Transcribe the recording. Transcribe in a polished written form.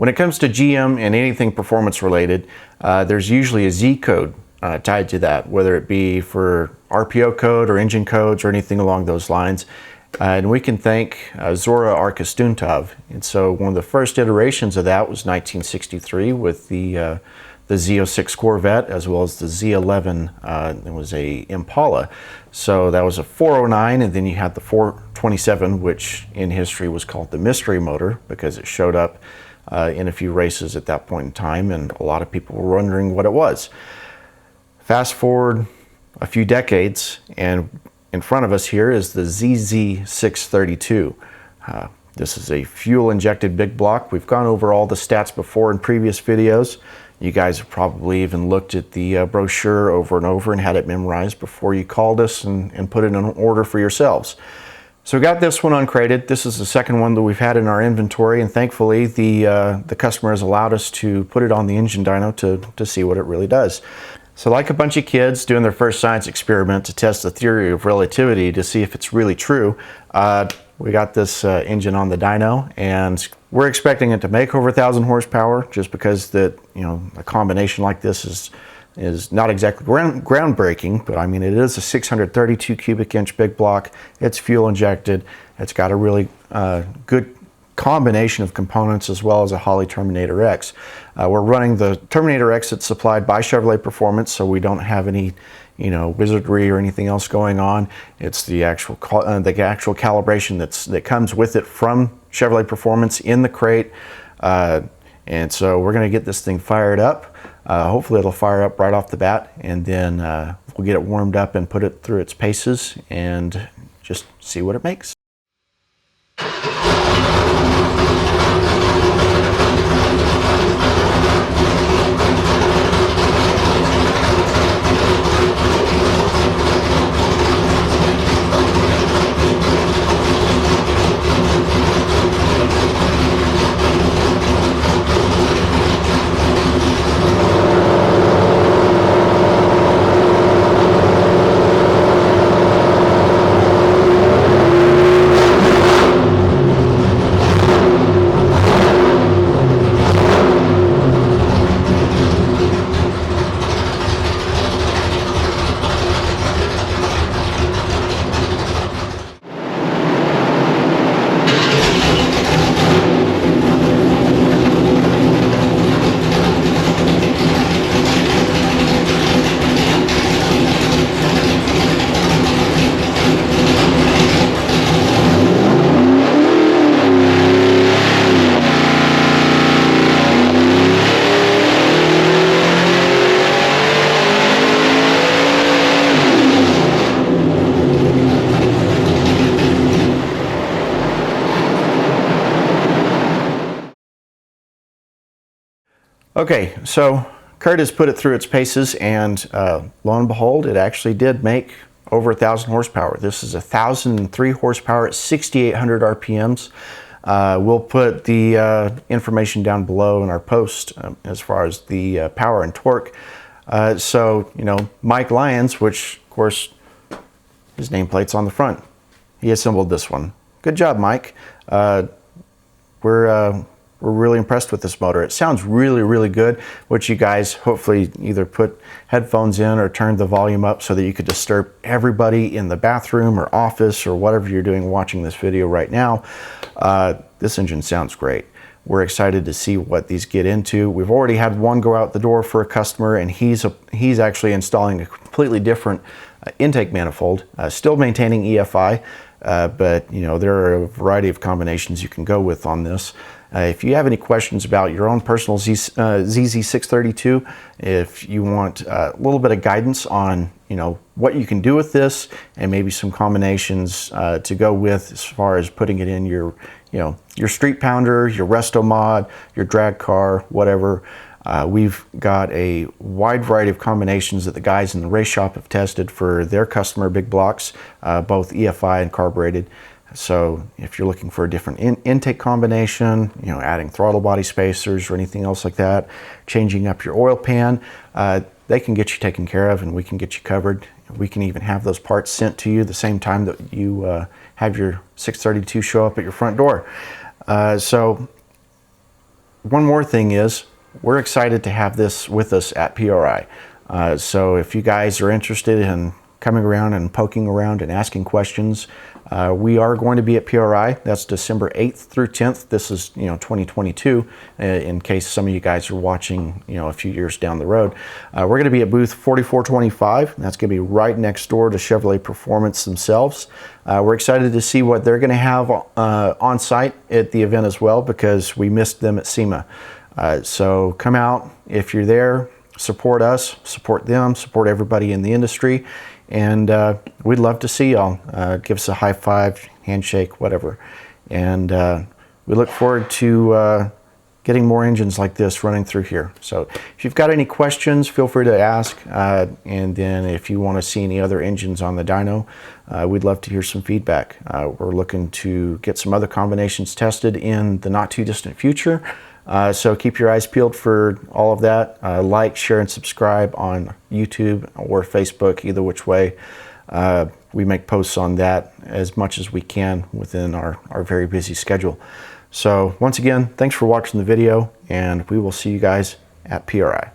When it comes to GM and anything performance related, there's usually a Z code tied to that, whether it be for RPO code or engine codes or anything along those lines. And we can thank Zora Arkastuntov. And so one of the first iterations of that was 1963 with the Z06 Corvette, as well as the Z11. It was a Impala. So that was a 409, and then you had the 427, which in history was called the mystery motor because it showed up in a few races at that point in time, and a lot of people were wondering what it was. Fast forward a few decades, and in front of us here is the ZZ632. This is a fuel-injected big block. We've gone over all the stats before in previous videos. You guys have probably even looked at the brochure over and over and had it memorized before you called us and put it in order for yourselves. So we got this one uncrated. This is the second one that we've had in our inventory, and thankfully the customer has allowed us to put it on the engine dyno to see what it really does. So like a bunch of kids doing their first science experiment to test the theory of relativity to see if it's really true, we got this engine on the dyno, and we're expecting it to make over 1,000 horsepower just because that, you know, a combination like this is not exactly groundbreaking, but I mean it is a 632 cubic inch big block. It's fuel injected. It's got a really good combination of components as well as a Holley Terminator X. We're running the Terminator X that's supplied by Chevrolet Performance, so we don't have any, you know, wizardry or anything else going on. It's the actual calibration that comes with it from Chevrolet Performance in the crate. And so we're going to get this thing fired up. Hopefully it'll fire up right off the bat, and then we'll get it warmed up and put it through its paces and just see what it makes. Okay, so Kurt has put it through its paces, and lo and behold, it actually did make over 1,000 horsepower. This is 1,003 horsepower at 6,800 RPMs. We'll put the information down below in our post as far as the power and torque. So, you know, Mike Lyons, which of course his nameplate's on the front, he assembled this one. Good job, Mike. We're really impressed with this motor. It sounds really, really good, which you guys hopefully either put headphones in or turn the volume up so that you could disturb everybody in the bathroom or office or whatever you're doing watching this video right now. This engine sounds great. We're excited to see what these get into. We've already had one go out the door for a customer, and he's actually installing a completely different intake manifold, still maintaining EFI, but you know, there are a variety of combinations you can go with on this. If you have any questions about your own personal ZZ632, if you want a little bit of guidance on, you know, what you can do with this and maybe some combinations to go with as far as putting it in your, you know, your street pounder, your resto mod, your drag car, whatever. We've got a wide variety of combinations that the guys in the race shop have tested for their customer big blocks, both EFI and carbureted. So if you're looking for a different intake combination, you know, adding throttle body spacers or anything else like that, changing up your oil pan, they can get you taken care of, and we can get you covered. We can even have those parts sent to you the same time that you have your 632 show up at your front door. So one more thing is, we're excited to have this with us at PRI. So if you guys are interested in coming around and poking around and asking questions, we are going to be at PRI. That's December 8th through 10th. This is 2022, in case some of you guys are watching a few years down the road. We're going to be at booth 4425. That's going to be right next door to Chevrolet Performance themselves. We're excited to see what they're going to have on site at the event as well, because we missed them at SEMA. So come out if you're there, support us, support them, support everybody in the industry, and we'd love to see y'all. Give us a high five, handshake, whatever. And we look forward to getting more engines like this running through here. So if you've got any questions, feel free to ask. And then if you want to see any other engines on the dyno, we'd love to hear some feedback. We're looking to get some other combinations tested in the not too distant future. So keep your eyes peeled for all of that. Like, share, and subscribe on YouTube or Facebook, either which way. We make posts on that as much as we can within our very busy schedule. So once again, thanks for watching the video, and we will see you guys at PRI.